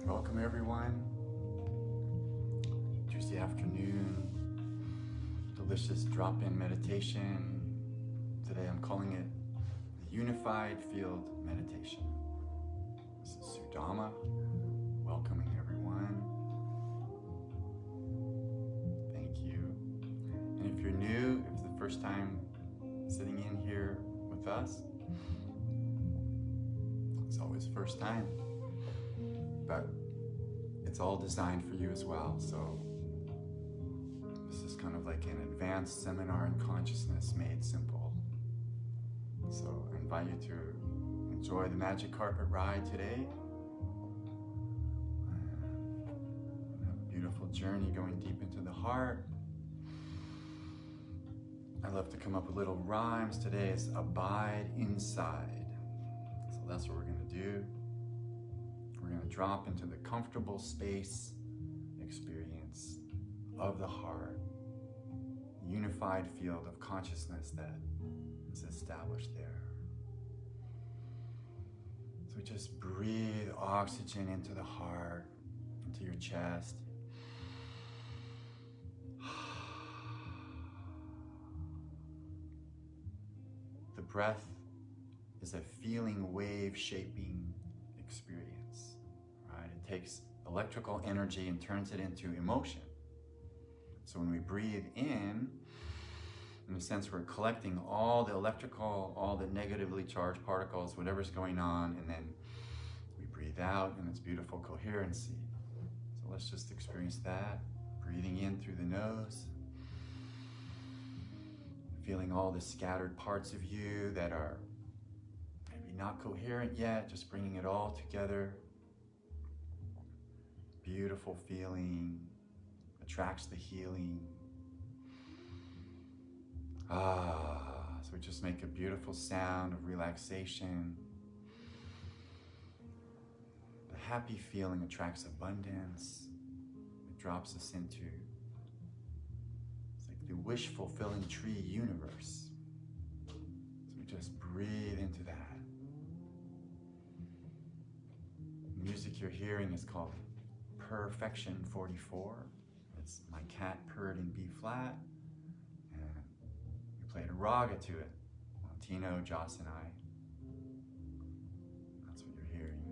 Welcome everyone. Tuesday afternoon, delicious drop-in meditation. Today I'm calling it the Unified Field Meditation. This is Sudama, welcoming everyone. Thank you. And if you're new, if it's the first time sitting in here with us, it's always first time. But it's all designed for you as well. So this is kind of like an advanced seminar in consciousness made simple. So I invite you to enjoy the magic carpet ride today. Have a beautiful journey going deep into the heart. I love to come up with little rhymes. Today is abide inside. So that's what we're going to do. We're going to drop into the comfortable space experience of the heart, unified field of consciousness that is established there. So we just breathe oxygen into the heart, into your chest. The breath is a feeling wave shaping experience. It takes electrical energy and turns it into emotion. So when we breathe in a sense, we're collecting all the electrical, all the negatively charged particles, whatever's going on, and then we breathe out, and it's beautiful coherency. So let's just experience that. Breathing in through the nose. Feeling all the scattered parts of you that are maybe not coherent yet, just bringing it all together. Beautiful feeling, attracts the healing. So we just make a beautiful sound of relaxation. The happy feeling attracts abundance. It drops us into, it's like the wish-fulfilling tree universe. So we just breathe into that. The music you're hearing is called Perfection 44. It's My Cat Purred in B flat, and we played a raga to it. Tino, Joss, and I. That's what you're hearing.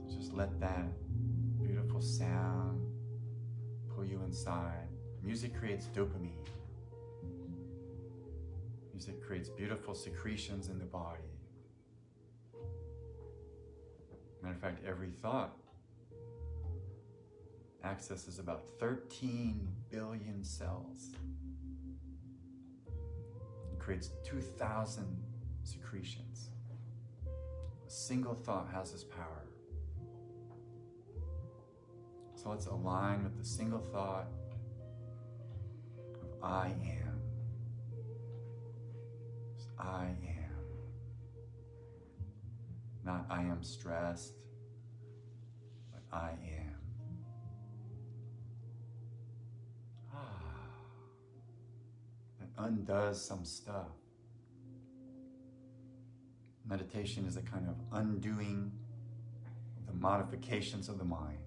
So just let that beautiful sound pull you inside. Music creates dopamine. Music creates beautiful secretions in the body. Matter of fact, every thought accesses about 13 billion cells. It creates 2,000 secretions. A single thought has this power. So let's align with the single thought of I am. Just I am. Not I am stressed, but I am. That undoes some stuff. Meditation is a kind of undoing of the modifications of the mind.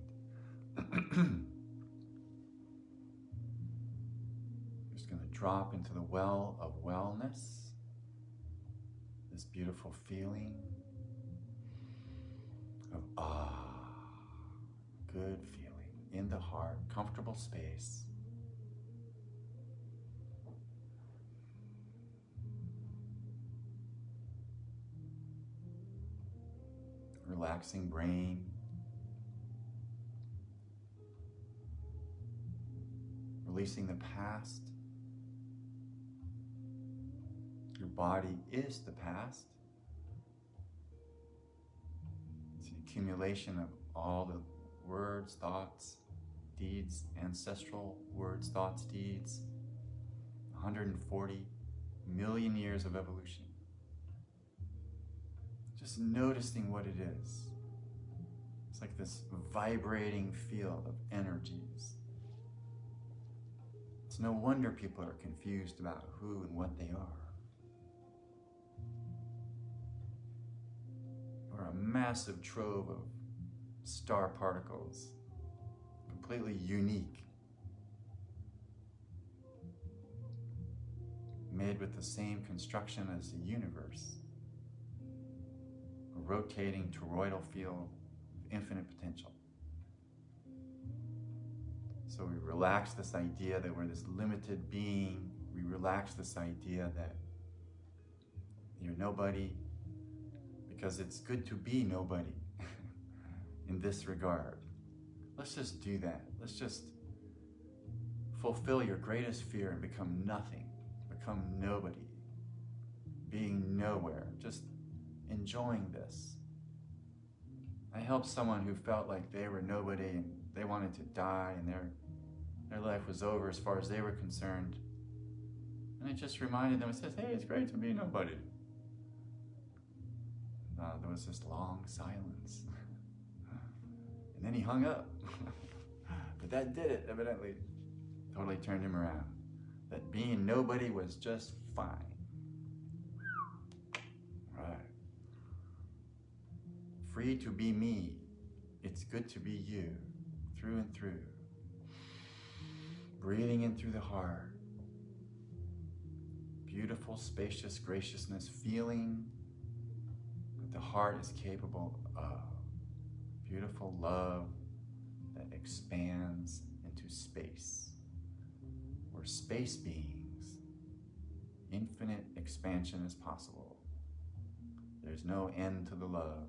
Just going to drop into the well of wellness, this beautiful feeling of good feeling in the heart, comfortable space. Relaxing brain. Releasing the past. Your body is the past. Accumulation of all the words, thoughts, deeds, ancestral words, thoughts, deeds, 140 million years of evolution. Just noticing what it is. It's like this vibrating field of energies. It's no wonder people are confused about who and what they are. or a massive trove of star particles, completely unique, made with the same construction as the universe, a rotating toroidal field of infinite potential. So we relax this idea that we're this limited being. We relax this idea that you're nobody, because it's good to be nobody in this regard. Let's just do that. Let's just fulfill your greatest fear and become nothing, become nobody, being nowhere, just enjoying this. I helped someone who felt like they were nobody and they wanted to die and their life was over as far as they were concerned. And I just reminded them, I said, hey, it's great to be nobody. There was this long silence. And then he hung up. But that did it, evidently. Totally turned him around. That being nobody was just fine. Right. Free to be me. It's good to be you, through and through. Breathing in through the heart. Beautiful, spacious graciousness, feeling that the heart is capable of. Beautiful love that expands into space. We're space beings. Infinite expansion is possible. There's no end to the love.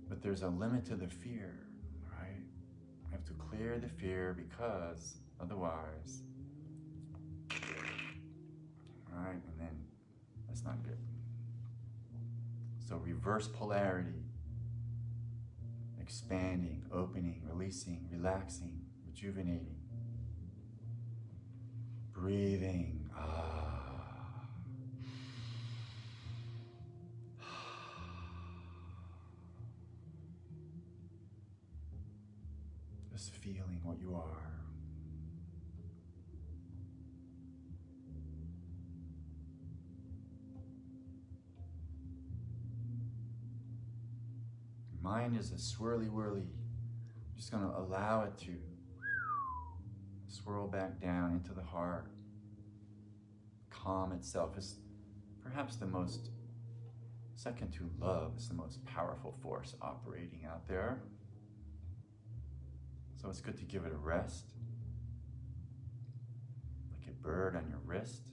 But there's a limit to the fear, right? We have to clear the fear because otherwise, right? And then that's not good. So reverse polarity, expanding, opening, releasing, relaxing, rejuvenating, breathing. Just feeling what you are. Mind is a swirly whirly. I'm just going to allow it to swirl back down into the heart. Calm itself is perhaps the most, second to love, is the most powerful force operating out there. So it's good to give it a rest. Like a bird on your wrist.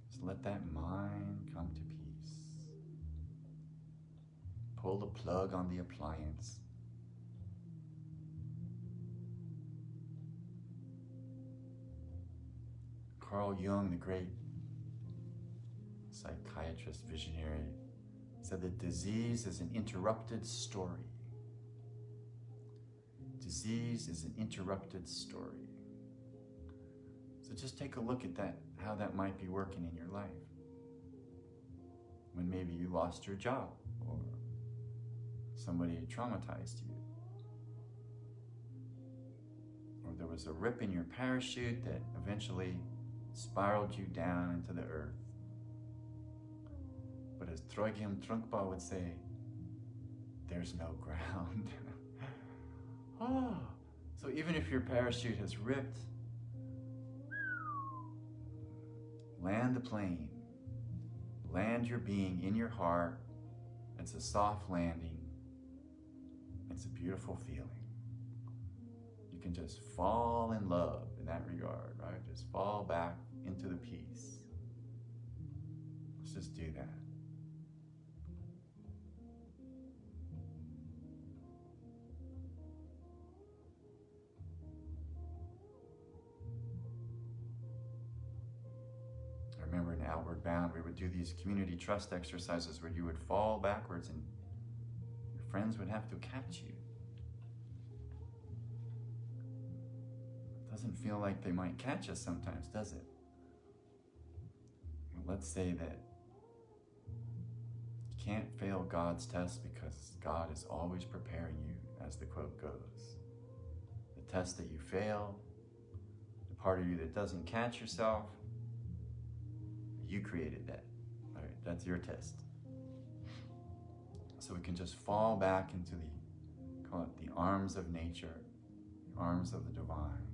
Just let that mind come to peace. Pull the plug on the appliance. Carl Jung, the great psychiatrist, visionary, said that disease is an interrupted story. Disease is an interrupted story. So just take a look at that, how that might be working in your life. When maybe you lost your job or somebody traumatized you. Or there was a rip in your parachute that eventually spiraled you down into the earth. But as Trojim Trungpa would say, there's no ground. So even if your parachute has ripped, land the plane. Land your being in your heart. It's a soft landing. It's a beautiful feeling. You can just fall in love in that regard, right? Just fall back into the peace. Let's just do that. I remember in Outward Bound, we would do these community trust exercises where you would fall backwards and your friends would have to catch you. It doesn't feel like they might catch us sometimes, does it? Well, let's say that you can't fail God's test because God is always preparing you, as the quote goes. The test that you fail, the part of you that doesn't catch yourself, you created that. All right, that's your test. So we can just fall back into the, call it the arms of nature, the arms of the divine.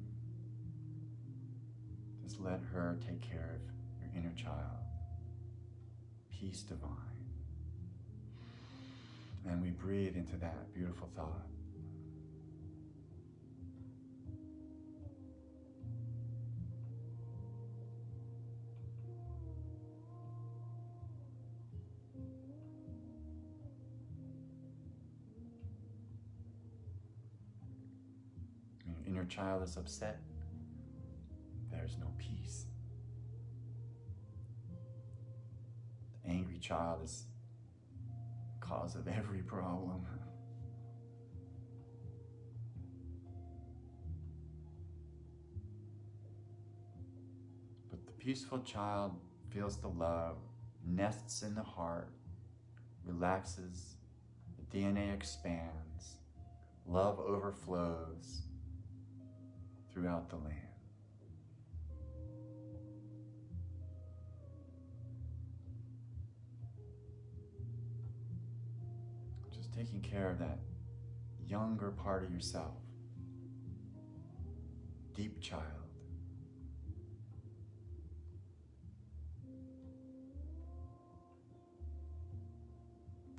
Just let her take care of your inner child. Peace divine. And we breathe into that beautiful thought. When your inner child is upset, there's no peace. The angry child is the cause of every problem. But the peaceful child feels the love, nests in the heart, relaxes, the DNA expands, love overflows throughout the land. Just taking care of that younger part of yourself, deep child.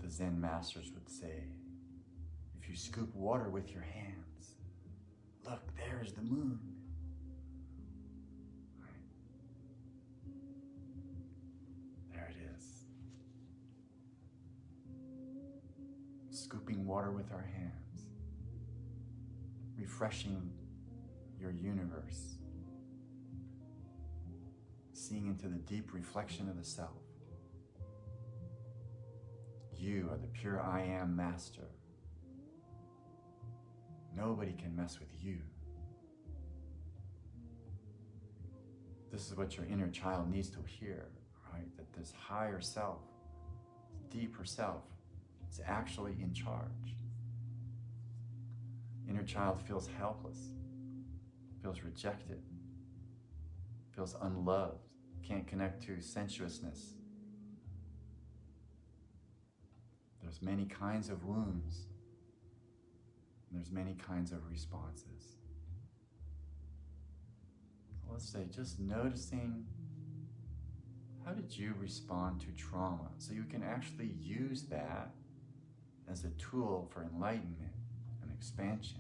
The Zen masters would say, if you scoop water with your hands, look, there's the moon. Right? There it is. Scooping water with our hands, refreshing your universe, seeing into the deep reflection of the self. You are the pure I am master. Nobody can mess with you. This is what your inner child needs to hear, right? That this higher self, deeper self, is actually in charge. Inner child feels helpless, feels rejected, feels unloved, can't connect to sensuousness. There's many kinds of wounds. There's many kinds of responses. So let's say just noticing, how did you respond to trauma? So you can actually use that as a tool for enlightenment and expansion.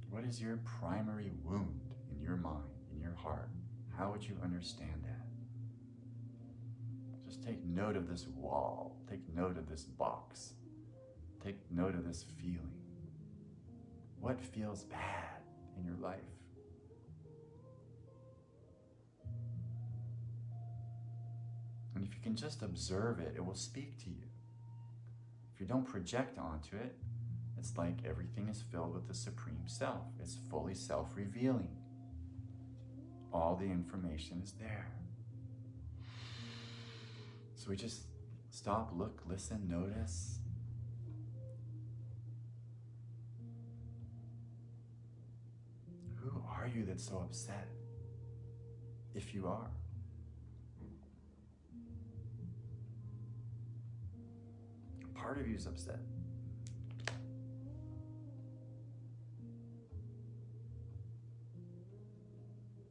What is your primary wound in your mind, in your heart? How would you understand that? Just take note of this wall. Take note of this box. Take note of this feeling. What feels bad in your life? And if you can just observe it, it will speak to you. If you don't project onto it, it's like everything is filled with the Supreme Self. It's fully self-revealing. All the information is there. So we just stop, look, listen, notice. Who are you that's so upset? If you are. Part of you is upset.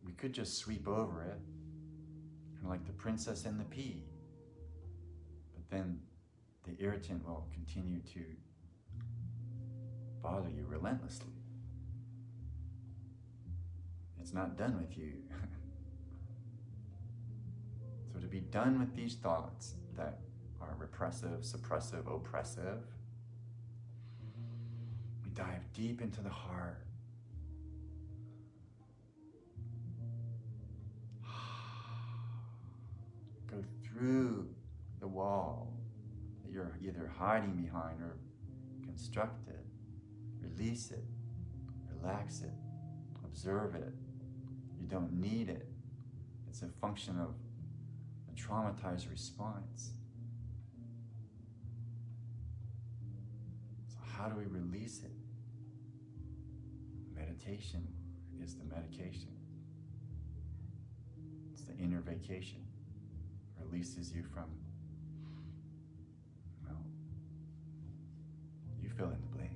We could just sweep over it, kind of like the princess and the pea. But then the irritant will continue to bother you relentlessly. It's not done with you. So to be done with these thoughts that are repressive, suppressive, oppressive, we dive deep into the heart. Go through the wall that you're either hiding behind or constructed. Release it, relax it, observe it. You don't need it. It's a function of a traumatized response. So how do we release it? Meditation, is the medication. It's the inner vacation. Releases you from, well, you fill in the blank.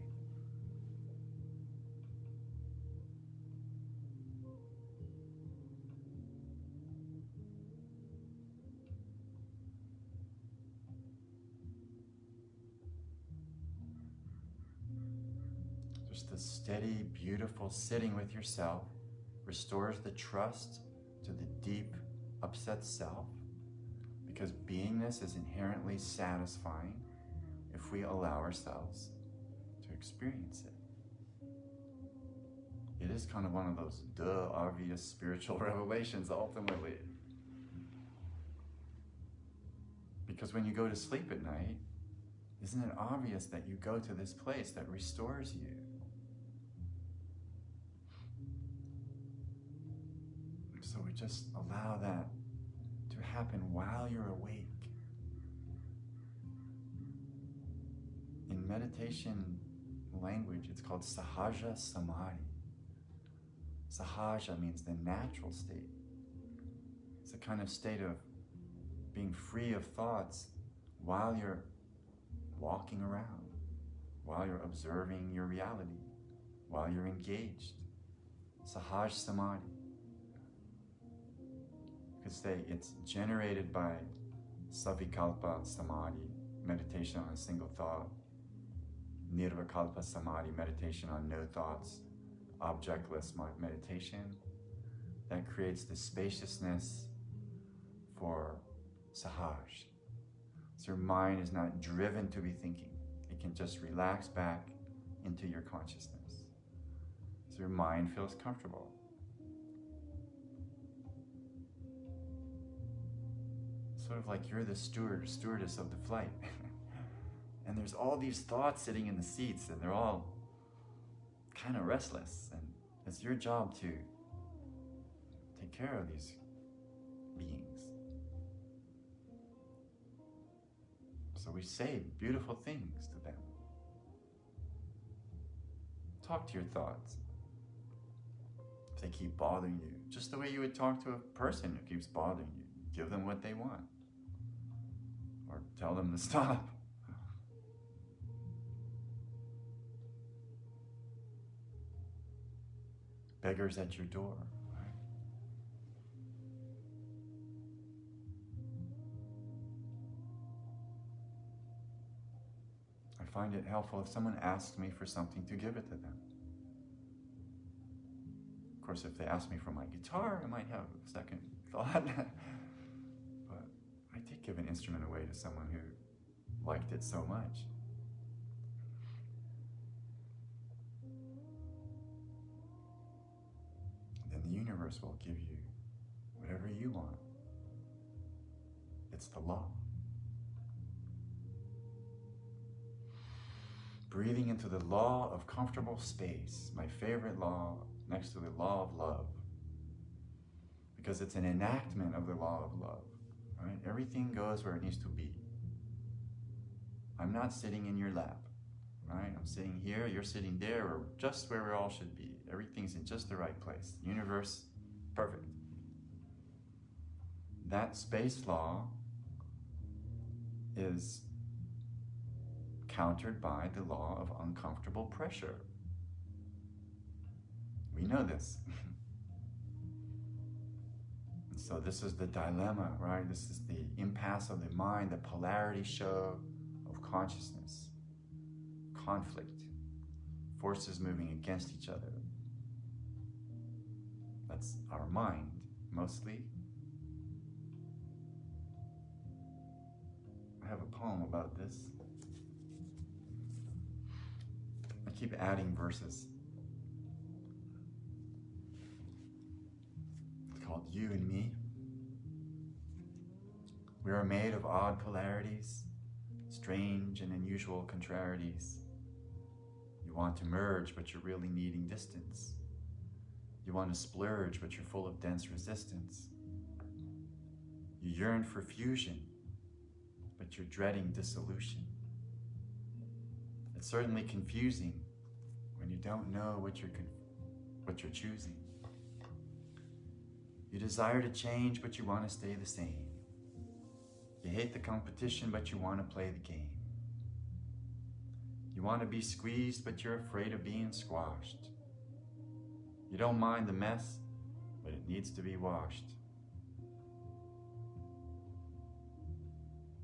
Just the steady, beautiful sitting with yourself restores the trust to the deep, upset self, because beingness is inherently satisfying if we allow ourselves to experience it. It is kind of one of those obvious spiritual revelations ultimately. Because when you go to sleep at night, isn't it obvious that you go to this place that restores you? So we just allow that to happen while you're awake. In meditation language, it's called Sahaja Samadhi. Sahaja means the natural state. It's a kind of state of being free of thoughts while you're walking around, while you're observing your reality, while you're engaged. Sahaj Samadhi. You could say it's generated by Savikalpa Samadhi, meditation on a single thought, Nirvikalpa Samadhi, meditation on no thoughts, objectless meditation. That creates the spaciousness for Sahaj. So your mind is not driven to be thinking. It can just relax back into your consciousness. So your mind feels comfortable. Sort of like you're the stewardess of the flight. And there's all these thoughts sitting in the seats, and they're all kind of restless. And it's your job to take care of these beings. So we say beautiful things to them. Talk to your thoughts. If they keep bothering you, just the way you would talk to a person who keeps bothering you, give them what they want. Or tell them to stop. Beggars at your door. Right? I find it helpful if someone asks me for something to give it to them. Of course, if they ask me for my guitar, I might have a second thought. But I did give an instrument away to someone who liked it so much. Then the universe will give you whatever you want. It's the law. Breathing into the law of comfortable space, my favorite law, next to the law of love. Because it's an enactment of the law of love, right? Everything goes where it needs to be. I'm not sitting in your lap, right? I'm sitting here, you're sitting there, or just where we all should be. Everything's in just the right place. Universe, perfect. That space law is countered by the law of uncomfortable pressure. We know this. And so this is the dilemma, right? This is the impasse of the mind, the polarity show of consciousness. Conflict. Forces moving against each other. That's our mind, mostly. I have a poem about this. I keep adding verses. It's called You and Me. We are made of odd polarities, strange and unusual contrarieties. You want to merge, but you're really needing distance. You want to splurge, but you're full of dense resistance. You yearn for fusion, but you're dreading dissolution. It's certainly confusing when you don't know what you're what you're choosing. You desire to change, but you want to stay the same. You hate the competition, but you want to play the game. You want to be squeezed, but you're afraid of being squashed. You don't mind the mess, but it needs to be washed.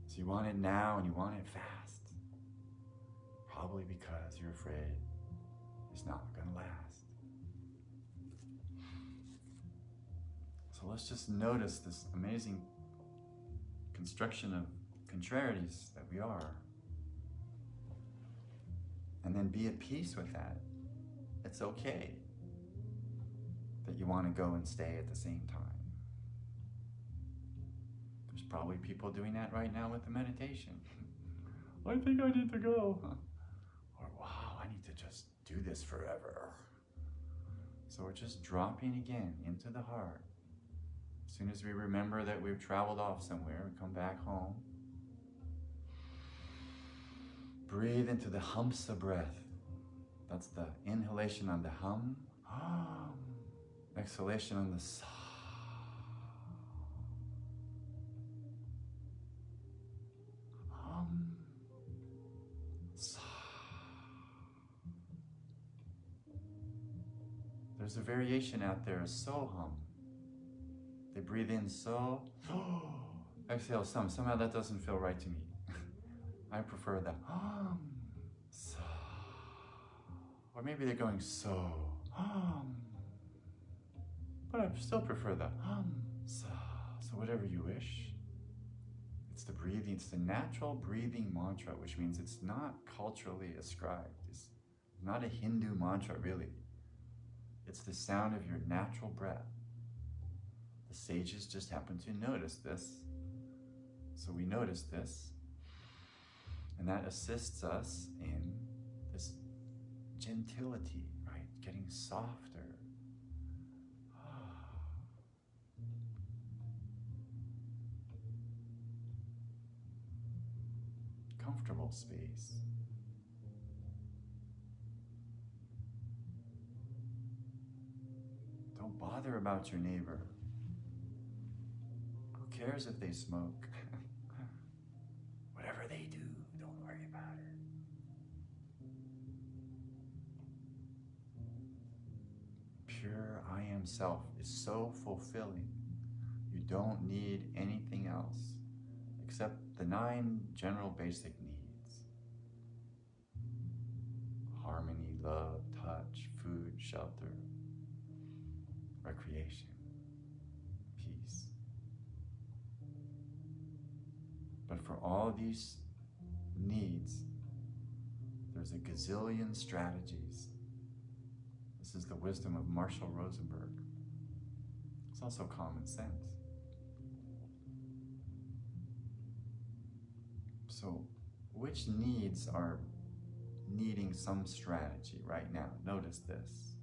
So you want it now and you want it fast. Probably because you're afraid it's not going to last. So let's just notice this amazing construction of contrarieties that we are. And then be at peace with that. It's okay that you want to go and stay at the same time. There's probably people doing that right now with the meditation. I think I need to go. Or wow, I need to just do this forever. So we're just dropping again into the heart. As soon as we remember that we've traveled off somewhere, we come back home. Breathe into the Hamsa breath. That's the inhalation on the hum. Exhalation on the sa. Hum. Sa. There's a variation out there, so hum. They breathe in so. Exhale some. Somehow that doesn't feel right to me. I prefer the hum. So. Or maybe they're going so. Hum. But I still prefer the hum. So. So whatever you wish. It's the breathing. It's the natural breathing mantra, which means it's not culturally ascribed. It's not a Hindu mantra, really. It's the sound of your natural breath. The sages just happen to notice this. So we notice this. And that assists us in this gentility, right? Getting softer. Comfortable space. Don't bother about your neighbor. Who cares if they smoke? Whatever they do, don't worry about it. Pure I am self is so fulfilling. You don't need anything else except the 9 general basic needs. Harmony, love, touch, food, shelter, recreation, peace. But for all these needs, there's a gazillion strategies. This is the wisdom of Marshall Rosenberg. It's also common sense. So, which needs are needing some strategy right now? Notice this.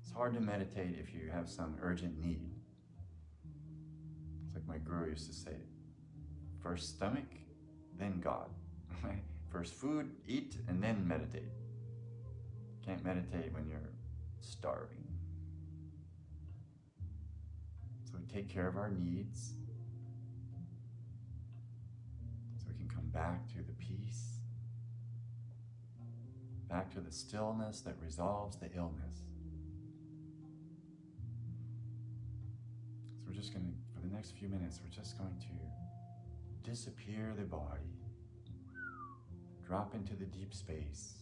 It's hard to meditate if you have some urgent need. It's like my guru used to say, first stomach, then God. First food, eat, and then meditate. Can't meditate when you're starving. So we take care of our needs so we can come back to the peace, back to the stillness that resolves the illness. So we're just going to, for the next few minutes, we're just going to disappear the body, drop into the deep space,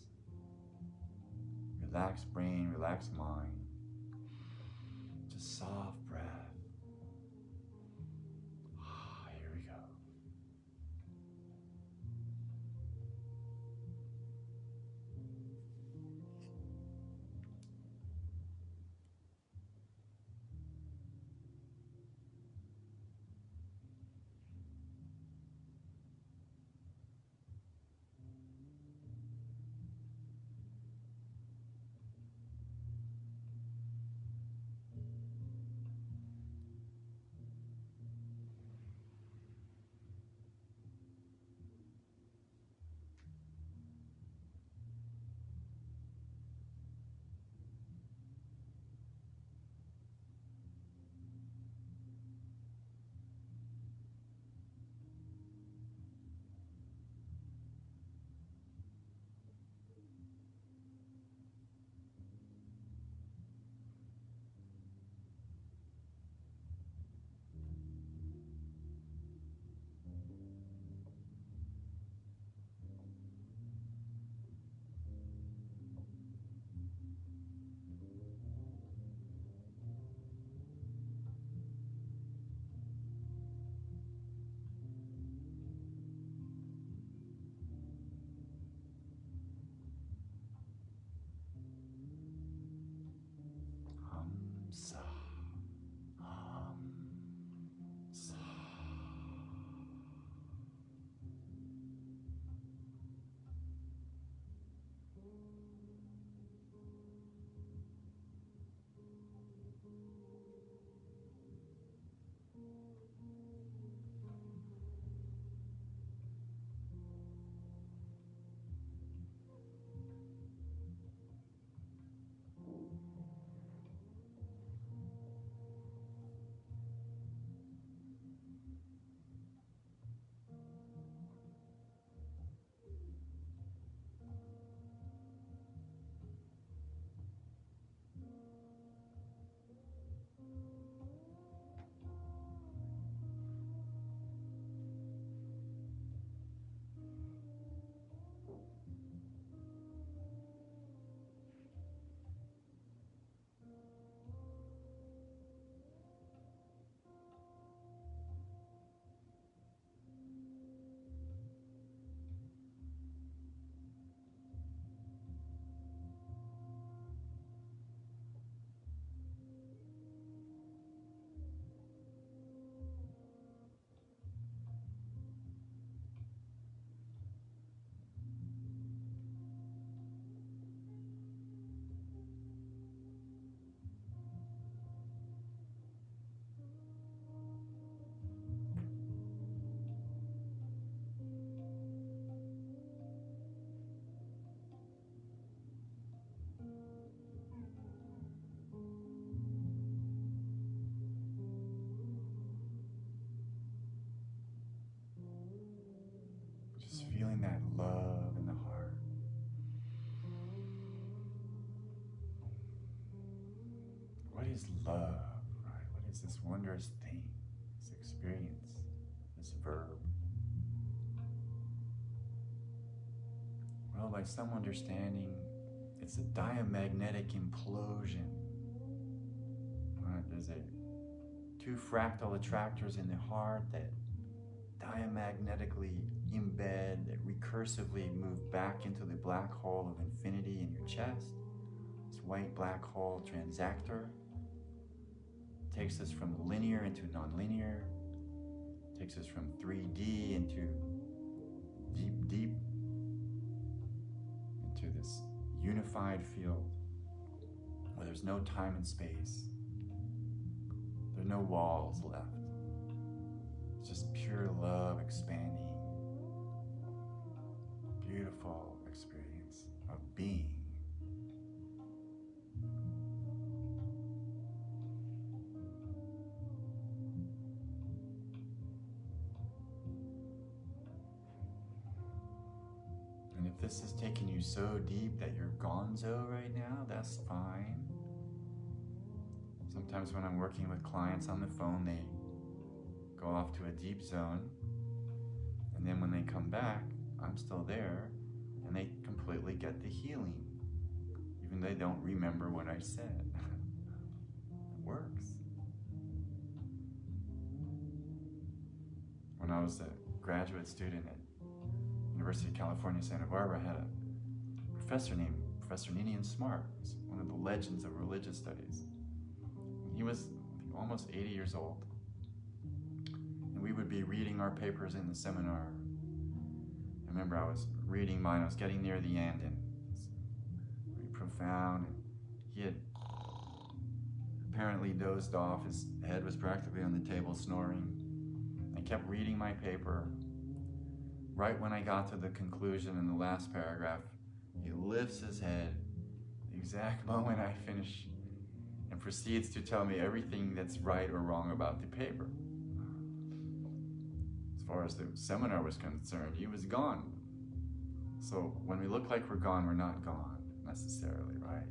relax brain, relax mind, just soft breath. Here we go. Sa. Hum. Sa. Just feeling that love in the heart. What is love, right? What is this wondrous thing, this experience, this verb? Well, by some understanding, it's a diamagnetic implosion. Right? There's two fractal attractors in the heart that diamagnetically embed, that recursively move back into the black hole of infinity in your chest. This white black hole transactor takes us from linear into nonlinear, takes us from 3D into deep into this unified field where there's no time and space. There are no walls left. It's just pure love expanding. Beautiful experience of being. And if this is taking you so deep that you're gonzo right now, that's fine. Sometimes when I'm working with clients on the phone, they go off to a deep zone, and then when they come back, I'm still there, and they completely get the healing, even though they don't remember what I said. It works. When I was a graduate student at University of California, Santa Barbara, I had a professor named Professor Ninian Smart. He's one of the legends of religious studies. He was almost 80 years old. And we would be reading our papers in the seminar. I remember I was reading mine, I was getting near the end, and it was very profound. And he had apparently dozed off. His head was practically on the table snoring. I kept reading my paper. Right when I got to the conclusion in the last paragraph, he lifts his head the exact moment I finish and proceeds to tell me everything that's right or wrong about the paper. As far as the seminar was concerned, he was gone. So when we look like we're gone, we're not gone necessarily, right?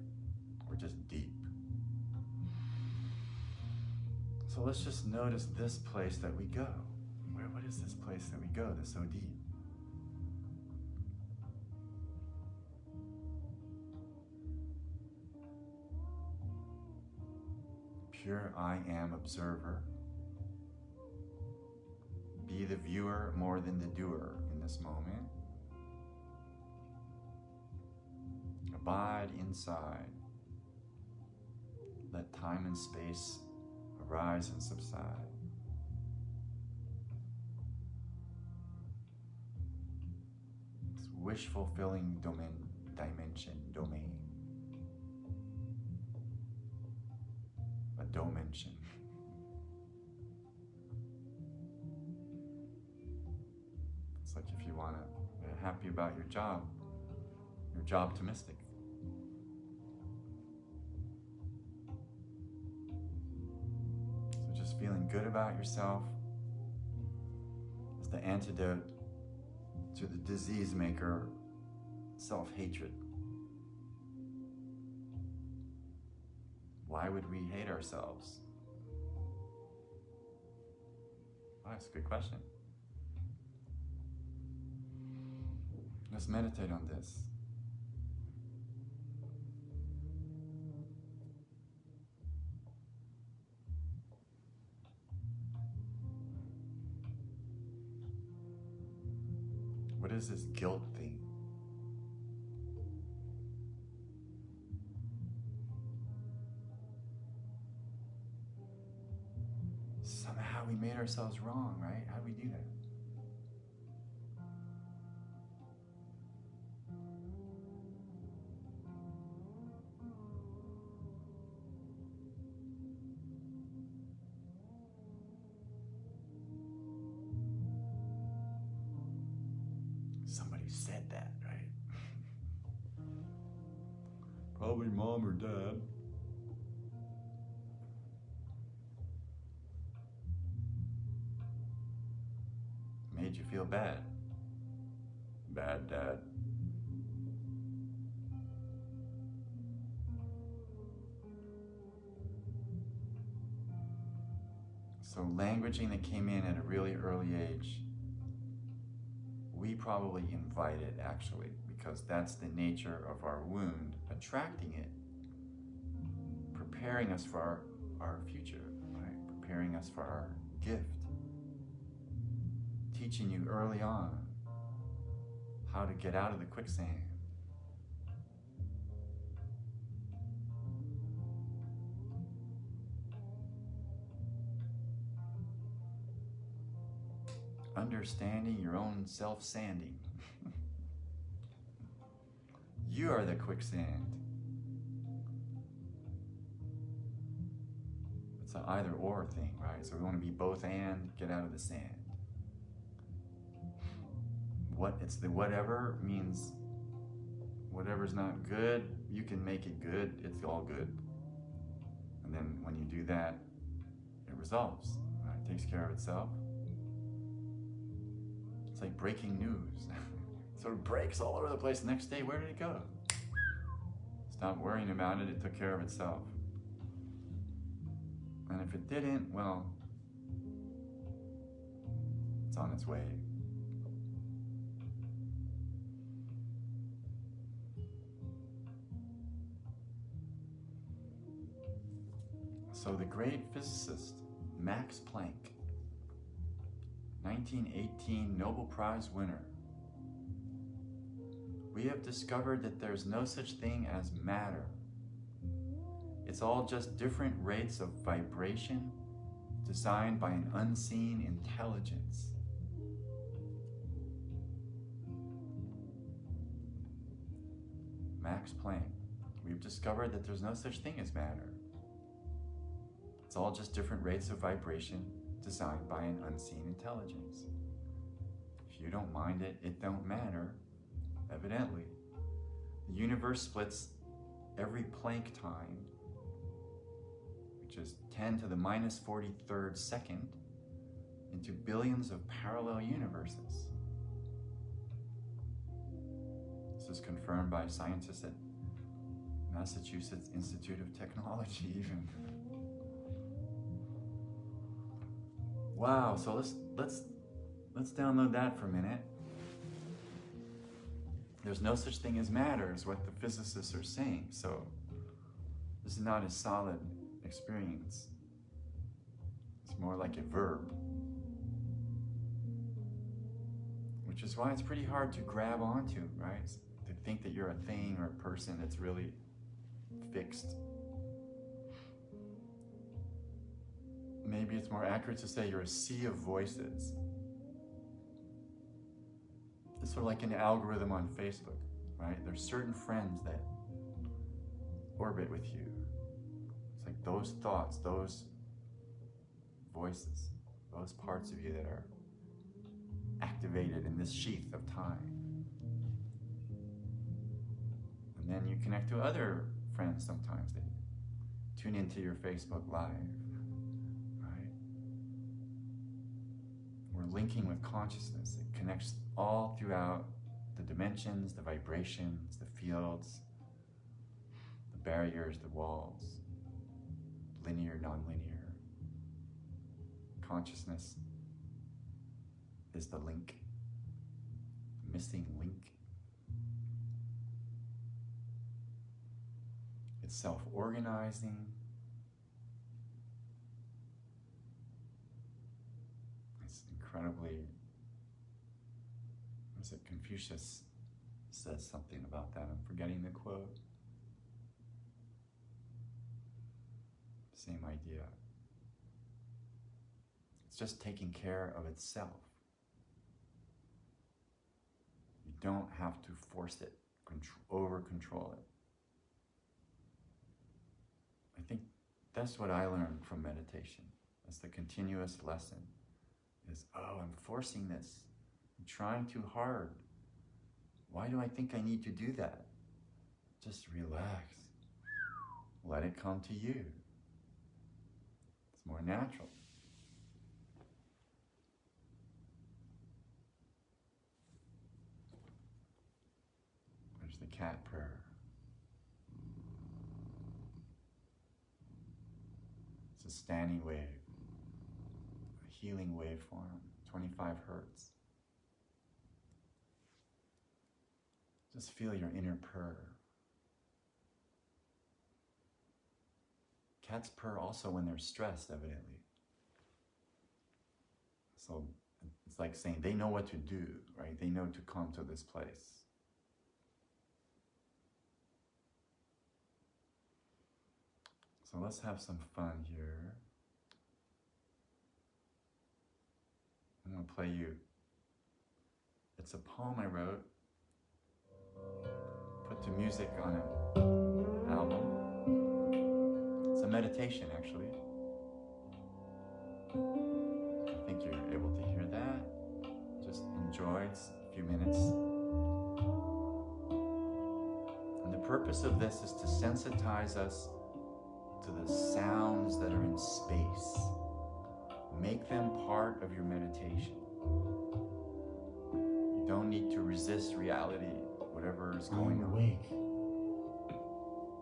We're just deep. So let's just notice this place that we go. What is this place that we go that's so deep? Pure I am observer. Be the viewer more than the doer in this moment. Abide inside. Let time and space arise and subside. This wish-fulfilling domain. A dimension. It's like if you want to be happy about your job, you're job-optimistic. So just feeling good about yourself is the antidote to the disease maker, self-hatred. Why would we hate ourselves? Well, that's a good question. Let's meditate on this. What is this guilt thing? Somehow we made ourselves wrong, right? How do we do that? Somebody said that, right? Probably mom or dad. Made you feel bad. Bad dad. So languaging that came in at a really early age, we probably invite it actually, because that's the nature of our wound, attracting it, preparing us for our future, right? Preparing us for our gift. Teaching you early on how to get out of the quicksand. Understanding your own self-sanding. You are the quicksand. It's an either or thing, right? So we want to be both and get out of the sand. It's the whatever means whatever's not good, you can make it good, it's all good. And then when you do that, it resolves, right? It takes care of itself. It's like breaking news. It sort of breaks all over the place. The next day, where did it go? Stop worrying about it, it took care of itself. And if it didn't, well, it's on its way. So the great physicist, Max Planck, 1918 Nobel Prize winner, we have discovered that there's no such thing as matter. It's all just different rates of vibration designed by an unseen intelligence. Max Planck, we've discovered that there's no such thing as matter. It's all just different rates of vibration designed by an unseen intelligence. If you don't mind it, it don't matter, evidently. The universe splits every Planck time, which is 10 to the minus 43rd second, into billions of parallel universes. This is confirmed by scientists at Massachusetts Institute of Technology even. Wow, so let's download that for a minute. There's no such thing as matter, is what the physicists are saying. So this is not a solid experience. It's more like a verb. Which is why it's pretty hard to grab onto, right? To think that you're a thing or a person that's really fixed. maybe it's more accurate to say you're a sea of voices. It's sort of like an algorithm on Facebook, right? There's certain friends that orbit with you. It's like those thoughts, those voices, those parts of you that are activated in this sheath of time. And then you connect to other friends sometimes. They tune into your Facebook Live, right? We're linking with consciousness. It connects all throughout the dimensions, the vibrations, the fields, the barriers, the walls, linear, non-linear. Consciousness is the link, the missing link. It's self-organizing. It's incredibly, what is it, Confucius says something about that. I'm forgetting the quote. Same idea. It's just taking care of itself. You don't have to force it, over-control it. I think that's what I learned from meditation. That's the continuous lesson. Is, oh, I'm forcing this. I'm trying too hard. Why do I think I need to do that? Just relax. Let it come to you. It's more natural. There's the cat prayer. It's a standing wave, a healing waveform, 25 hertz. Just feel your inner purr. Cats purr also when they're stressed, evidently. So it's like saying they know what to do, right? They know to come to this place. So let's have some fun here. I'm going to play you. It's a poem I wrote, put to music on an album. It's a meditation, actually. I think you're able to hear that. Just enjoy. It's a few minutes. And the purpose of this is to sensitize us to the sounds that are in space. Make them part of your meditation. You don't need to resist reality, whatever is going on. I'm awake,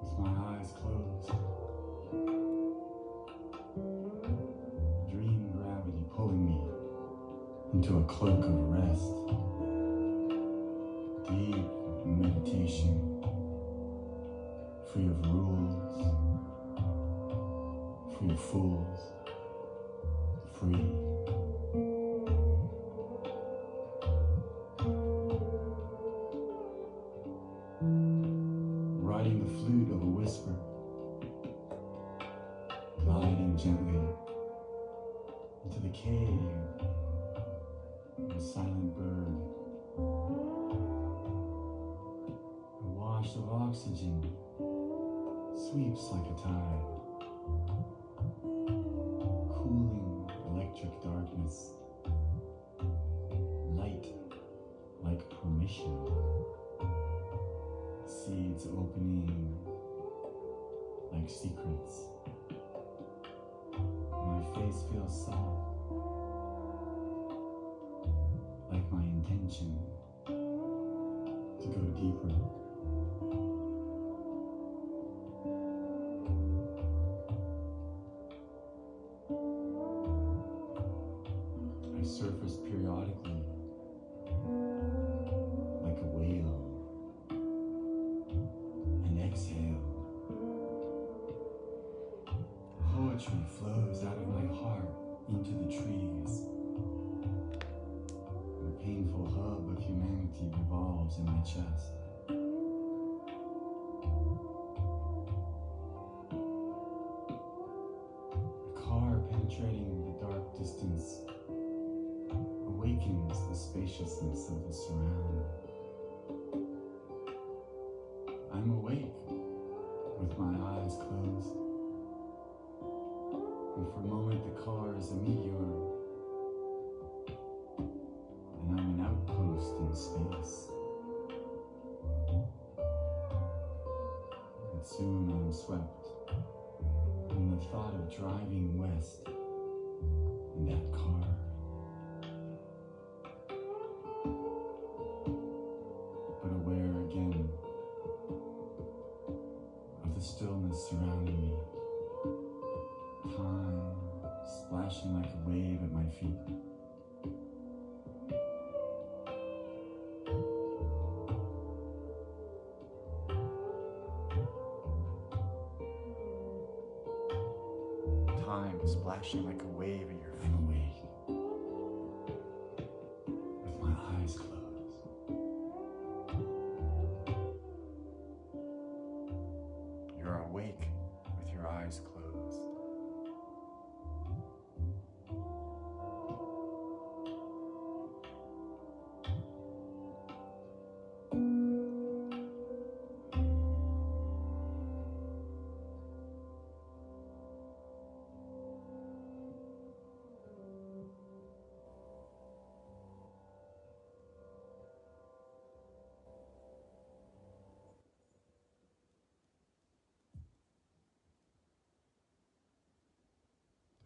with my eyes closed. Dream gravity pulling me into a cloak of rest. Deep meditation, free of rules, free of fools, free. Riding the flute of a whisper, gliding gently into the cave of a silent bird. A wash of oxygen sweeps like a tide, cooling electric darkness, light like permission, seeds opening like secrets. My face feels soft, like my intention to go deeper. I surface periodically like a whale and exhale. Poetry flows out of my heart into the trees. The painful hub of humanity revolves in my chest. A car penetrates penetrating the dark distance, awakens the spaciousness of the surround. I'm awake with my eyes closed, and for a moment the car is a meteor, and I'm an outpost in space. And soon I'm swept in the thought of driving west in that car. But aware again of the stillness surrounding me. Time splashing like a wave at my feet. Time splashing like a wave at your feet. I'm awake with my eyes closed. You're awake with your eyes closed.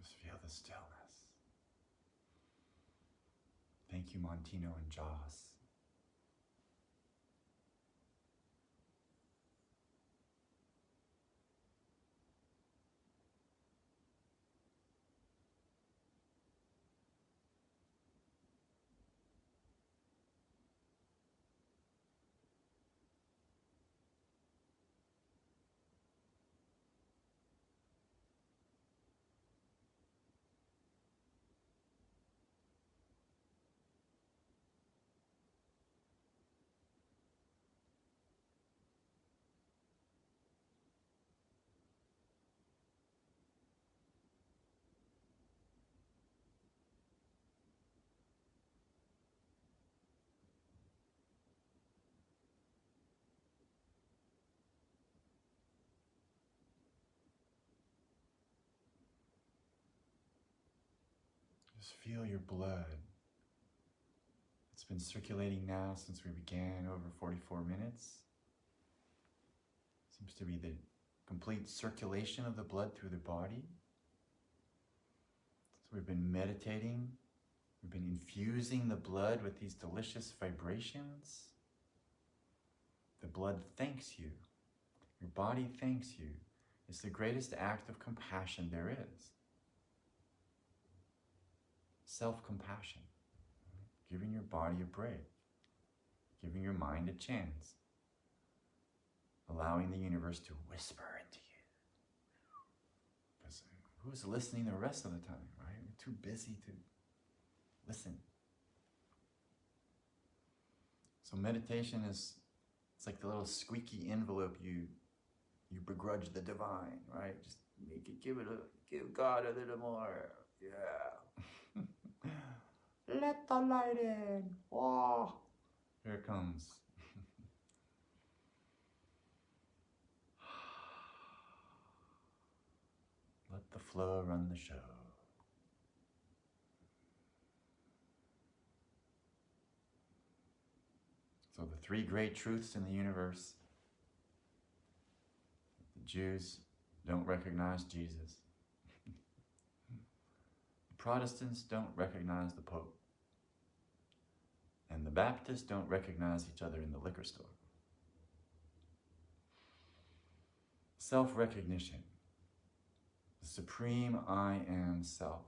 Just feel the stillness. Thank you, Montino and Joss. Just feel your blood. It's been circulating now since we began, over 44 minutes. Seems to be the complete circulation of the blood through the body. So we've been meditating. We've been infusing the blood with these delicious vibrations. The blood thanks you. Your body thanks you. It's the greatest act of compassion there is. Self-compassion. Giving your body a break. Giving your mind a chance. Allowing the universe to whisper into you. Because who's listening the rest of the time, right? We're too busy to listen. So meditation is, it's like the little squeaky envelope you begrudge the divine, right? Just make it, give God a little more. Yeah. Let the light in. Oh, here it comes. Let the flow run the show. So the three great truths in the universe. The Jews don't recognize Jesus. The Protestants don't recognize the Pope. And the Baptists don't recognize each other in the liquor store. Self-recognition. The supreme I am self.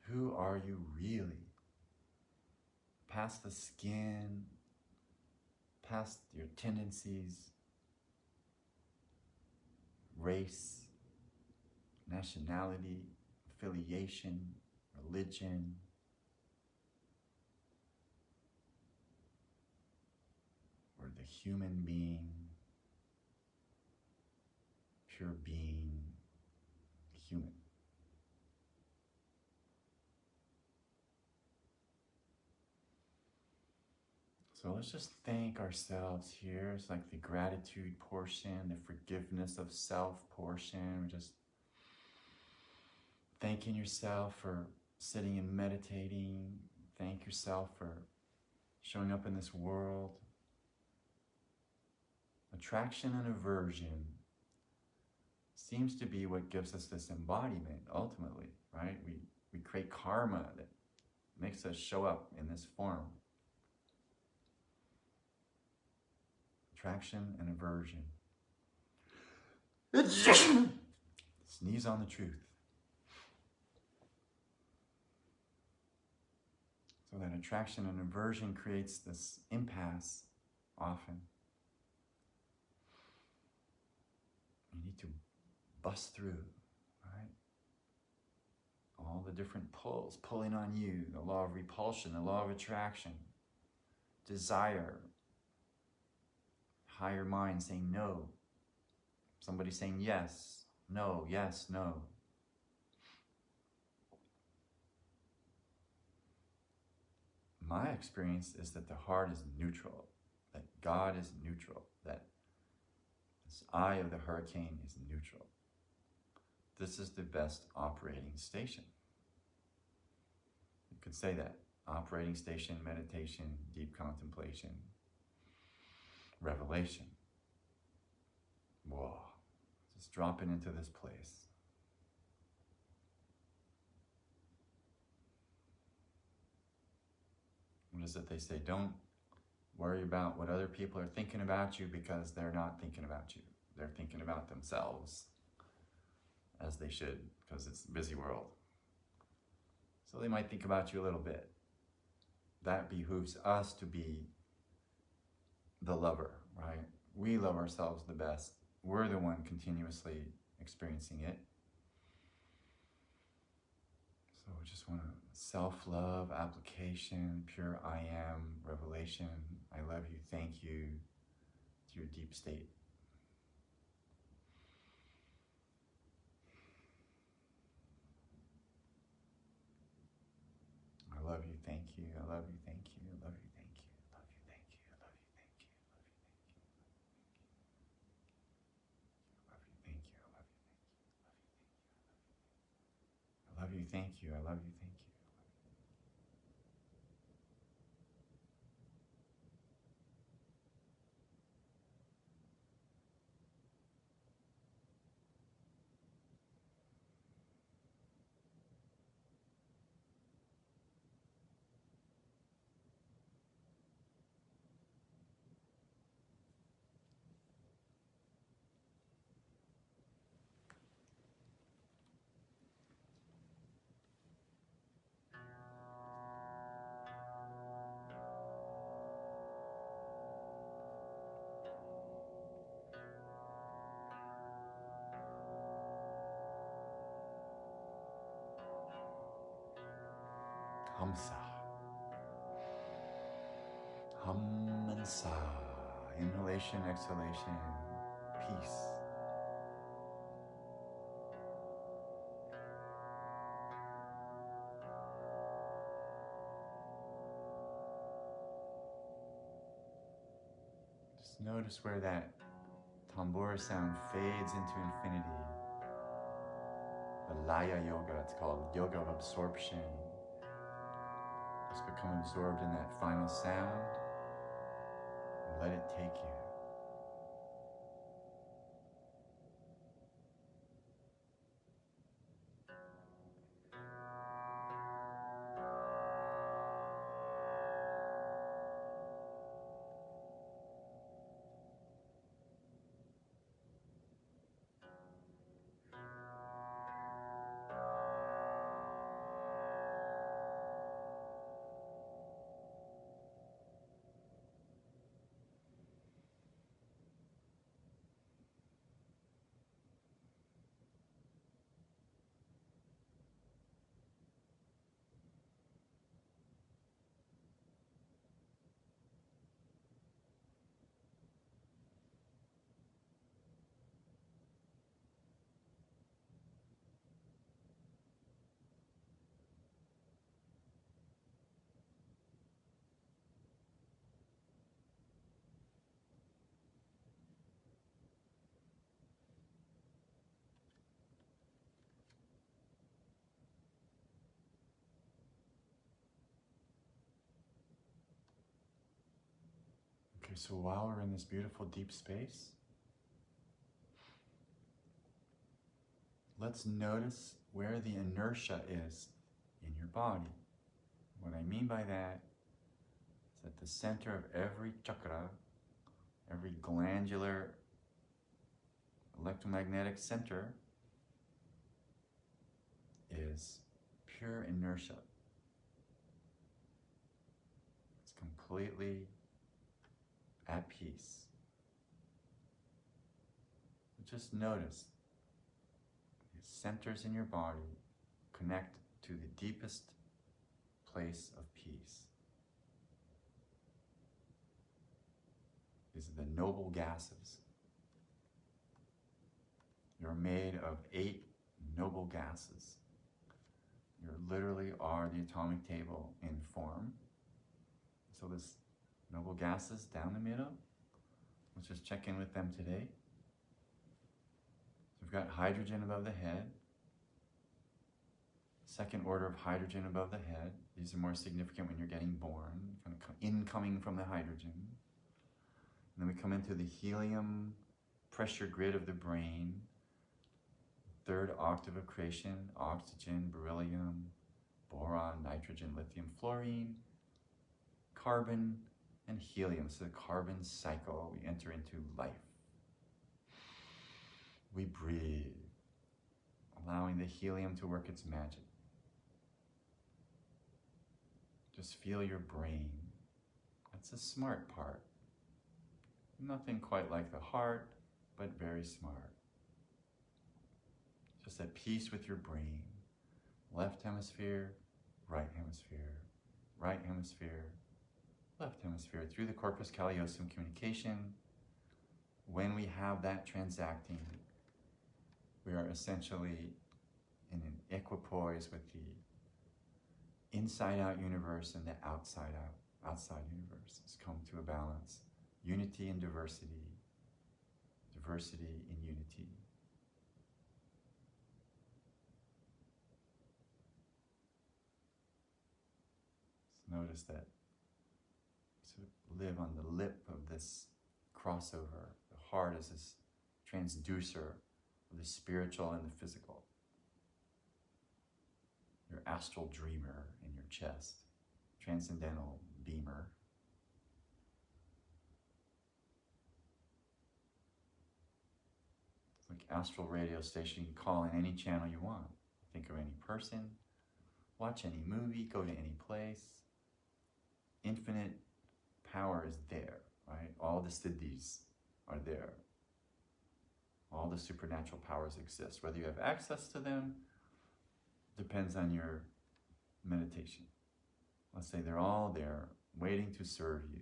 Who are you really? Past the skin, past your tendencies, race, nationality, affiliation, religion. Or the human being, pure being, human. So let's just thank ourselves here. It's like the gratitude portion, the forgiveness of self portion. We're just thanking yourself for sitting and meditating. Thank yourself for showing up in this world. Attraction and aversion seems to be what gives us this embodiment ultimately, right? We create karma that makes us show up in this form. Attraction and aversion. Sneeze on the truth. So that attraction and aversion creates this impasse often. You need to bust through, right? All the different pulls pulling on you, the law of repulsion, the law of attraction, desire, higher mind saying no, somebody saying yes, no, yes, no. My experience is that the heart is neutral, that God is neutral, that this eye of the hurricane is neutral. This is the best operating station. You could say that. Operating station, meditation, deep contemplation, revelation. Whoa, just dropping into this place. What is it they say? Don't worry about what other people are thinking about you, because they're not thinking about you. They're thinking about themselves, as they should, because it's a busy world. So they might think about you a little bit. That behooves us to be the lover, right? We love ourselves the best. We're the one continuously experiencing it. So we just want to self-love, application, pure I am, revelation, I love you, thank you, to your deep state. I love you, thank you, I love you, thank you, I love you, thank you, I love you, thank you, I love you, thank you, I love you, thank you, I love you, thank you, I love you, thank you, I love you, thank you. Hamsa. Hum and sa. Inhalation, exhalation, peace. Just notice where that tambura sound fades into infinity. The Laya Yoga, it's called Yoga of Absorption. Just become absorbed in that final sound and let it take you. Okay, so while we're in this beautiful deep space, let's notice where the inertia is in your body. What I mean by that is at the center of every chakra, every glandular electromagnetic center is pure inertia. It's completely at peace. Just notice these centers in your body connect to the deepest place of peace. These are the noble gases. You're made of 8 noble gases. You literally are the atomic table in form. So this noble gases down the middle, let's just check in with them today. So we've got hydrogen above the head, second order of hydrogen above the head. These are more significant when you're getting born, kind of incoming from the hydrogen. And then we come into the helium pressure grid of the brain, third octave of creation, oxygen, beryllium, boron, nitrogen, lithium, fluorine, carbon, and helium. So the carbon cycle, we enter into life. We breathe, allowing the helium to work its magic. Just feel your brain. That's the smart part. Nothing quite like the heart, but very smart. Just at peace with your brain. Left hemisphere, right hemisphere, right hemisphere, left hemisphere, through the corpus callosum communication. When we have that transacting, we are essentially in an equipoise with the inside-out universe and the outside universe. It's come to a balance. Unity in diversity, diversity in unity. Just notice that sort of live on the lip of this crossover. The heart is this transducer of the spiritual and the physical. Your astral dreamer in your chest, transcendental beamer. It's like astral radio station. You can call in any channel you want. Think of any person, watch any movie, go to any place. Infinite power is there, right? All the siddhis are there. All the supernatural powers exist. Whether you have access to them depends on your meditation. Let's say they're all there, waiting to serve you,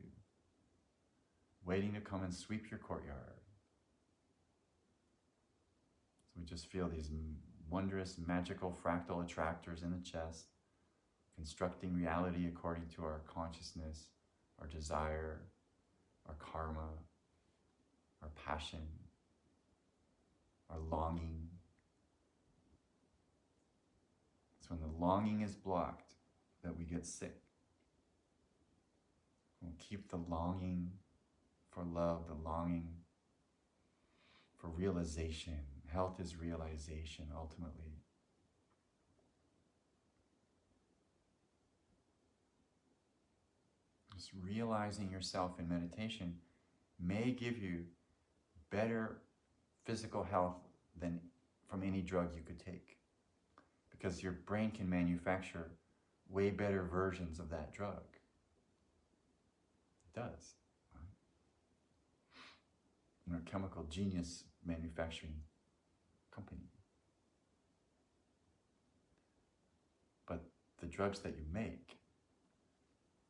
waiting to come and sweep your courtyard. So we just feel these wondrous, magical, fractal attractors in the chest, constructing reality according to our consciousness, our desire, our karma, our passion, our longing. It's when the longing is blocked that we get sick. We'll keep the longing for love, the longing for realization. Health is realization, ultimately. Just realizing yourself in meditation may give you better physical health than from any drug you could take, because your brain can manufacture way better versions of that drug. It does. Right? You're a chemical genius manufacturing company. But the drugs that you make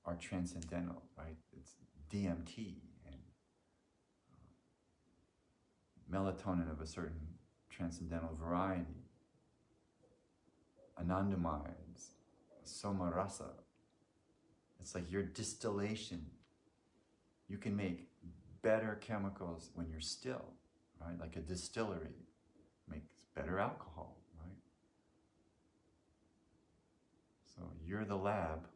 are transcendental, right? It's DMT and melatonin of a certain transcendental variety, anandamides, somarasa. It's like your distillation. You can make better chemicals when you're still, right? Like a distillery makes better alcohol, right? So you're the lab.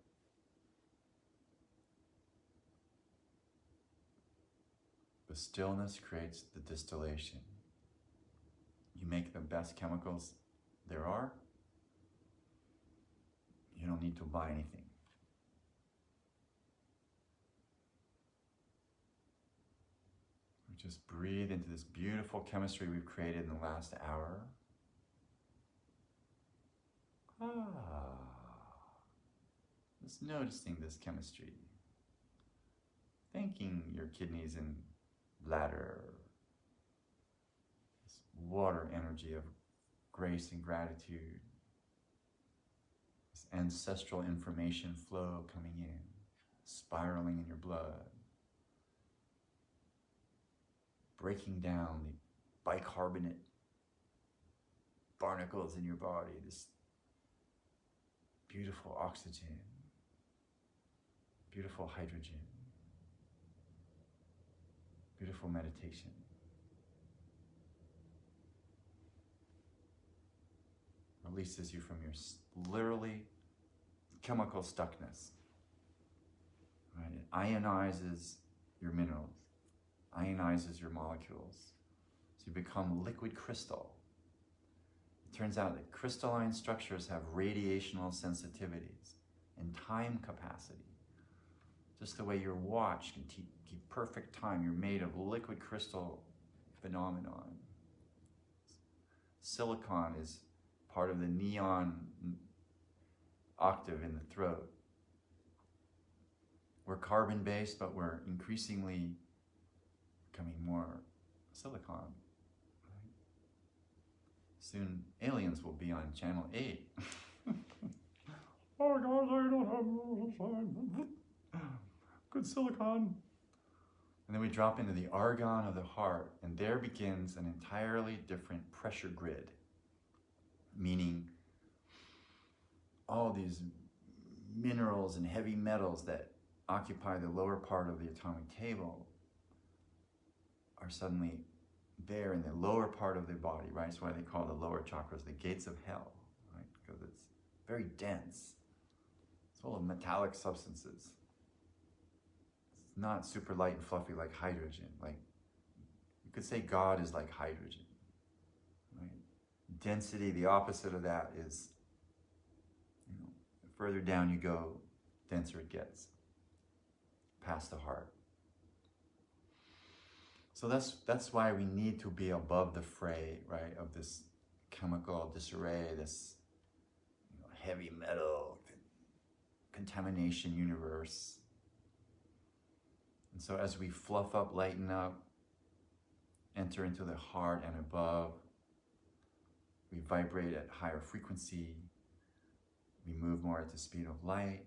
The stillness creates the distillation. You make the best chemicals there are. You don't need to buy anything. Just breathe into this beautiful chemistry we've created in the last hour. Just noticing this chemistry. Thanking your kidneys and bladder. This water energy of grace and gratitude. This ancestral information flow coming in, spiraling in your blood. Breaking down the bicarbonate barnacles in your body, this beautiful oxygen, beautiful hydrogen, beautiful meditation. Releases you from your literally chemical stuckness. Right? It ionizes your minerals. Ionizes your molecules. So you become liquid crystal. It turns out that crystalline structures have radiational sensitivities and time capacity. Just the way your watch can keep perfect time. You're made of liquid crystal phenomenon. Silicon is part of the neon octave in the throat. We're carbon-based, but we're increasingly becoming more silicon. Right? Soon aliens will be on channel 8. Oh God, I don't have good silicon. And then we drop into the argon of the heart, and there begins an entirely different pressure grid. Meaning all these minerals and heavy metals that occupy the lower part of the atomic table are suddenly there in the lower part of the body, right? That's why they call the lower chakras the gates of hell, right? Because it's very dense. It's full of metallic substances. It's not super light and fluffy like hydrogen. Like, you could say God is like hydrogen, right? Density, the opposite of that is, the further down you go, denser it gets, past the heart. So that's why we need to be above the fray, right, of this chemical disarray, this heavy metal contamination universe. And so as we fluff up, lighten up, enter into the heart and above, we vibrate at higher frequency, we move more at the speed of light.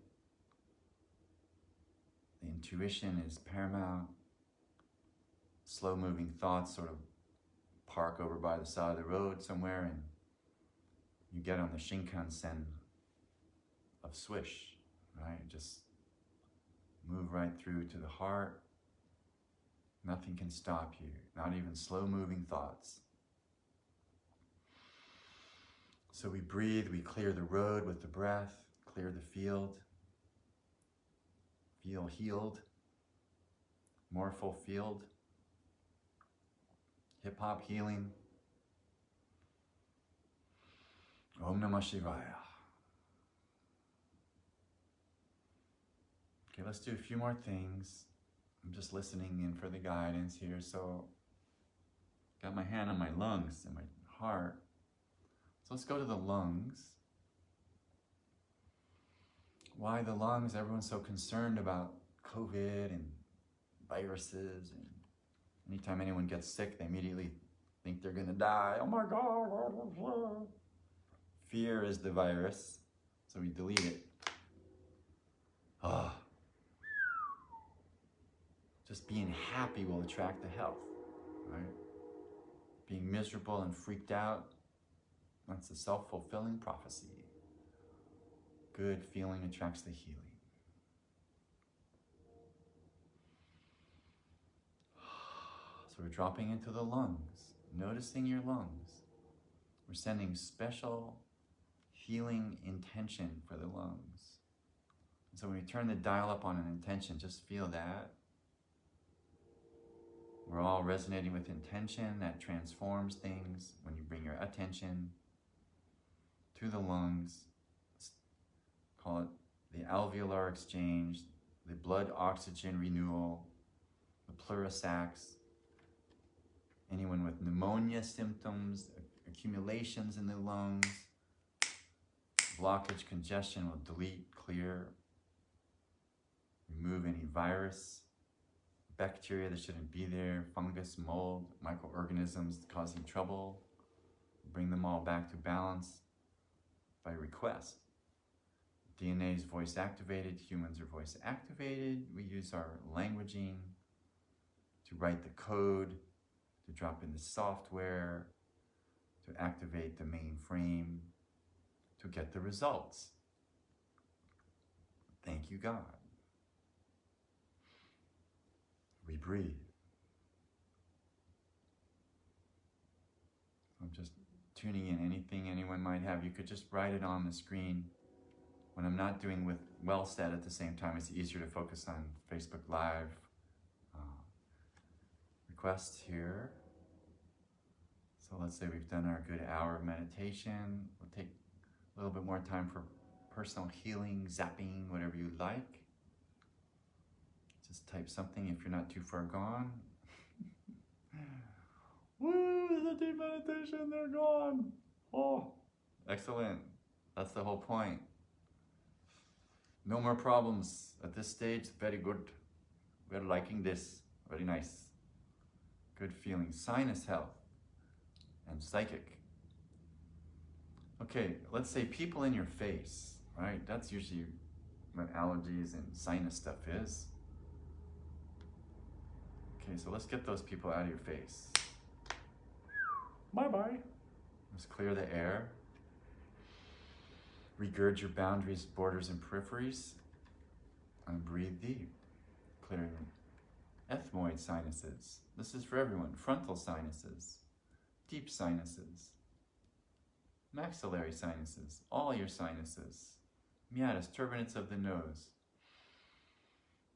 The intuition is paramount. Slow-moving thoughts sort of park over by the side of the road somewhere, and you get on the Shinkansen of Swish, right? Just move right through to the heart. Nothing can stop you, not even slow-moving thoughts. So we breathe, we clear the road with the breath, clear the field, feel healed, more fulfilled. Hip-hop healing. Om Namah Shivaya. Okay, let's do a few more things. I'm just listening in for the guidance here. So, got my hand on my lungs and my heart. So let's go to the lungs. Why the lungs? Everyone's so concerned about COVID and viruses, and anytime anyone gets sick, they immediately think they're gonna die. Oh my God. Fear is the virus, so we delete it. Just being happy will attract the health, right? Being miserable and freaked out, that's a self-fulfilling prophecy. Good feeling attracts the healing. So we're dropping into the lungs, noticing your lungs. We're sending special healing intention for the lungs. So when we turn the dial up on an intention, just feel that. We're all resonating with intention that transforms things when you bring your attention to the lungs. Call it the alveolar exchange, the blood oxygen renewal, the pleurosacs. Anyone with pneumonia symptoms, accumulations in the lungs, blockage, congestion will delete, clear, remove any virus, bacteria that shouldn't be there, fungus, mold, microorganisms causing trouble. Bring them all back to balance by request. DNA is voice activated, humans are voice activated. We use our languaging to write the code, to drop in the software, to activate the mainframe, to get the results. Thank you, God. We breathe. I'm just tuning in. Anything anyone might have, you could just write it on the screen. When I'm not doing with well said at the same time, it's easier to focus on Facebook Live requests here. So let's say we've done our good hour of meditation. We'll take a little bit more time for personal healing, zapping, whatever you like. Just type something if you're not too far gone. Woo, the deep meditation, they're gone. Oh, excellent. That's the whole point. No more problems at this stage. Very good. We're liking this. Very nice. Good feeling. Sinus health and psychic. Okay, let's say people in your face, right? That's usually what allergies and sinus stuff is. Okay, so let's get those people out of your face. Bye-bye. Let's clear the air. Regurge your boundaries, borders, and peripheries. And breathe deep. Clearing ethmoid sinuses. This is for everyone. Frontal sinuses. Deep sinuses. Maxillary sinuses. All your sinuses. Meatus, turbinates of the nose.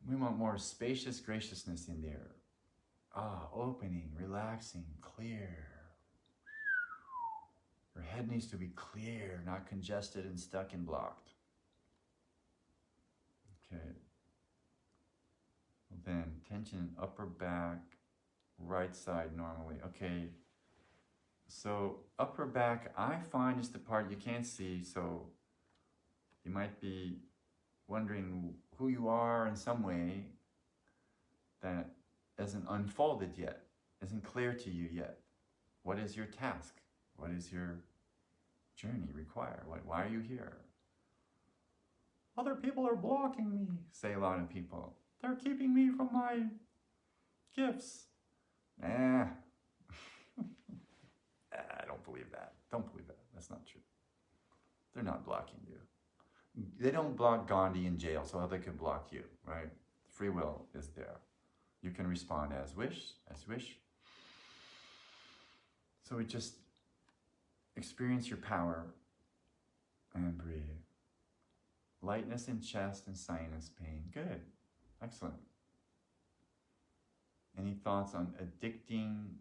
We want more spacious graciousness in there. Opening, relaxing, clear. Your head needs to be clear, not congested and stuck and blocked. Okay. Then tension in upper back, right side normally. Okay. So upper back, I find is the part you can't see, so you might be wondering who you are in some way that isn't unfolded yet, isn't clear to you yet. What is your task? What is your journey require? Why are you here? Other people are blocking me, say a lot of people. They're keeping me from my gifts. I don't believe that. Don't believe that. That's not true. They're not blocking you. They don't block Gandhi in jail, so they can block you, right? Free will is there. You can respond as wish. So we just experience your power and breathe. Lightness in chest and sinus pain. Good. Excellent. Any thoughts on addicting,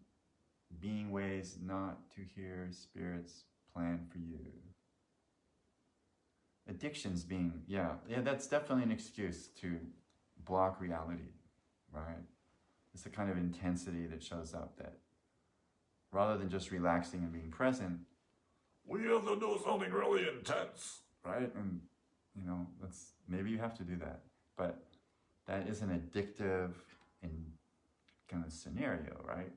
being ways not to hear Spirit's plan for you? Addictions being, yeah, that's definitely an excuse to block reality, right? It's a kind of intensity that shows up that rather than just relaxing and being present, we have to do something really intense, right? And, maybe you have to do that. But that is an addictive kind of scenario, right?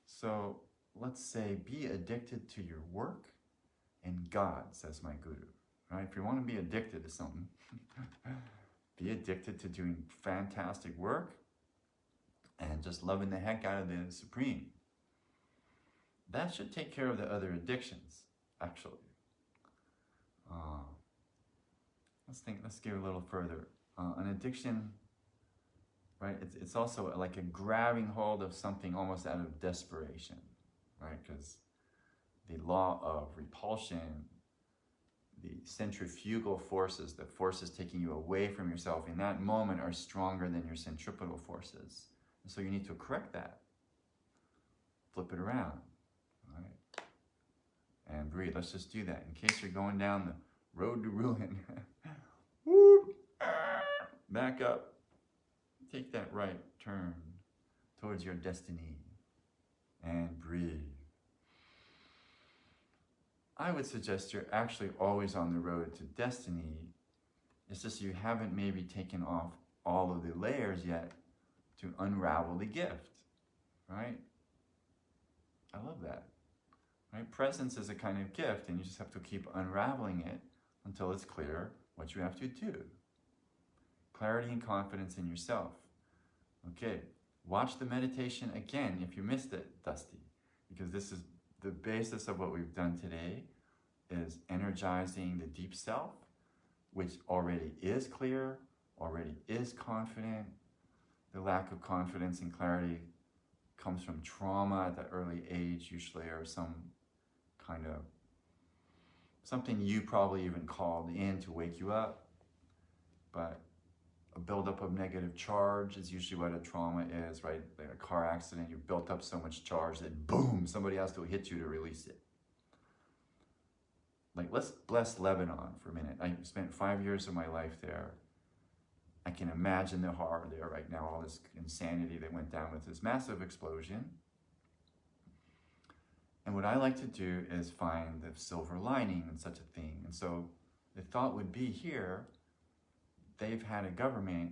So let's say be addicted to your work and God, says my guru, right? If you want to be addicted to something, be addicted to doing fantastic work and just loving the heck out of the Supreme. That should take care of the other addictions, actually. Let's go a little further. An addiction, right? It's also like a grabbing hold of something almost out of desperation, right? Because the law of repulsion, the centrifugal forces, the forces taking you away from yourself in that moment are stronger than your centripetal forces. So you need to correct that. Flip it around. All right. And breathe. Let's just do that. In case you're going down the road to ruin. Whoop. Back up. Take that right turn towards your destiny. And breathe. I would suggest you're actually always on the road to destiny. It's just you haven't maybe taken off all of the layers yet to unravel the gift, right? I love that, right? Presence is a kind of gift, and you just have to keep unraveling it until it's clear what you have to do. Clarity and confidence in yourself. Okay, watch the meditation again if you missed it, Dusty, because this is the basis of what we've done today, is energizing the deep self, which already is clear, already is confident. The lack of confidence and clarity comes from trauma at that early age, usually, or some kind of, something you probably even called in to wake you up. But a buildup of negative charge is usually what a trauma is, right? Like a car accident, you built up so much charge that boom, somebody has to hit you to release it. Like, let's bless Lebanon for a minute. I spent 5 years of my life there. I can imagine the horror there right now, all this insanity that went down with this massive explosion. And what I like to do is find the silver lining in such a thing. And so the thought would be here, they've had a government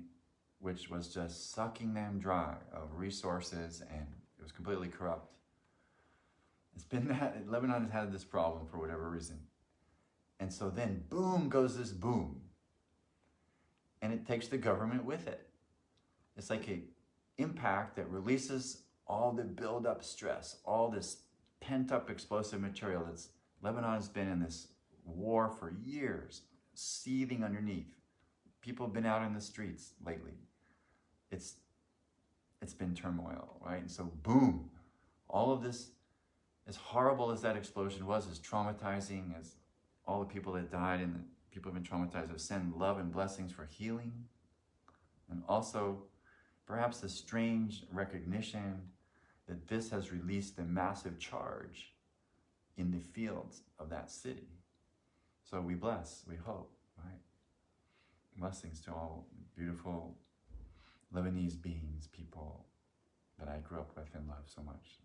which was just sucking them dry of resources, and it was completely corrupt. It's been that, Lebanon has had this problem for whatever reason. And so then boom goes this boom. And it takes the government with it. It's like an impact that releases all the build-up stress, all this pent-up explosive material that's, Lebanon has been in this war for years, seething underneath. People have been out in the streets lately. It's been turmoil, right? And so boom, all of this, as horrible as that explosion was, as traumatizing as all the people that died and the people who have been traumatized, send love and blessings for healing. And also, perhaps the strange recognition that this has released a massive charge in the fields of that city. So we bless, we hope, right? Blessings to all beautiful Lebanese beings, people that I grew up with and love so much.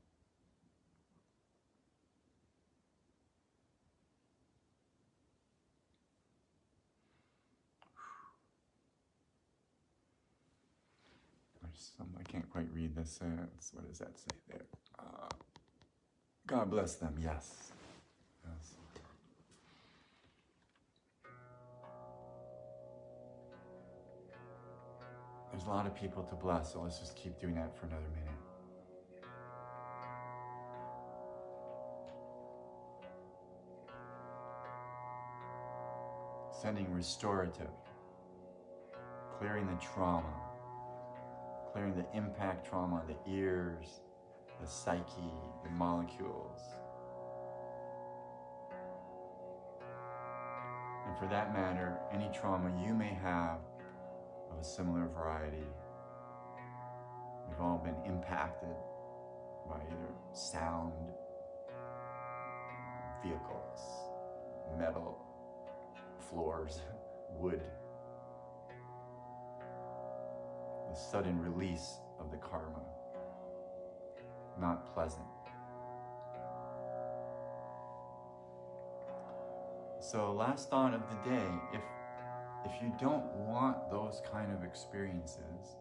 I can't quite read this. What does that say there? God bless them, yes. Yes. There's a lot of people to bless, so let's just keep doing that for another minute. Sending restorative, clearing the trauma, clearing the impact trauma, the ears, the psyche, the molecules. And for that matter, any trauma you may have of a similar variety. We've all been impacted by either sound, vehicles, metal, floors, wood. The sudden release of the karma, not pleasant. So last thought of the day, if you don't want those kind of experiences,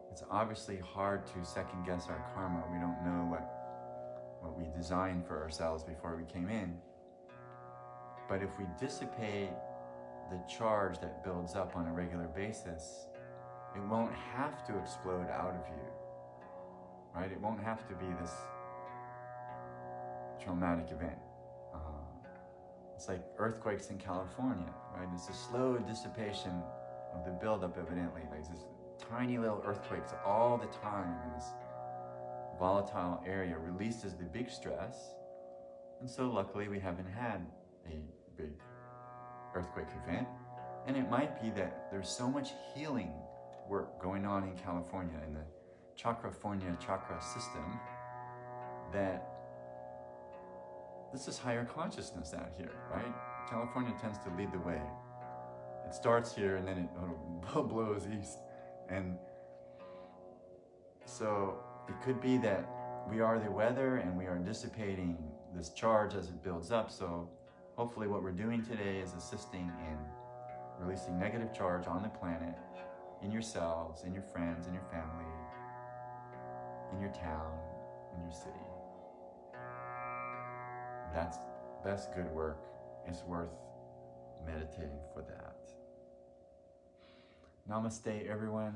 it's obviously hard to second guess our karma. We don't know what we designed for ourselves before we came in. But if we dissipate the charge that builds up on a regular basis, it won't have to explode out of you, right? It won't have to be this traumatic event. It's like earthquakes in California, right? It's a slow dissipation of the buildup, evidently. Like this tiny little earthquakes all the time in this volatile area releases the big stress. And so luckily we haven't had a big earthquake event. And it might be that there's so much healing work going on in California, in the Chakrafornia chakra system, that this is higher consciousness out here, right? California tends to lead the way. It starts here and then it blows east. And so it could be that we are the weather and we are dissipating this charge as it builds up. So hopefully what we're doing today is assisting in releasing negative charge on the planet, in yourselves, in your friends, in your family, in your town, in your city. That's good work. It's worth meditating for that. Namaste, everyone.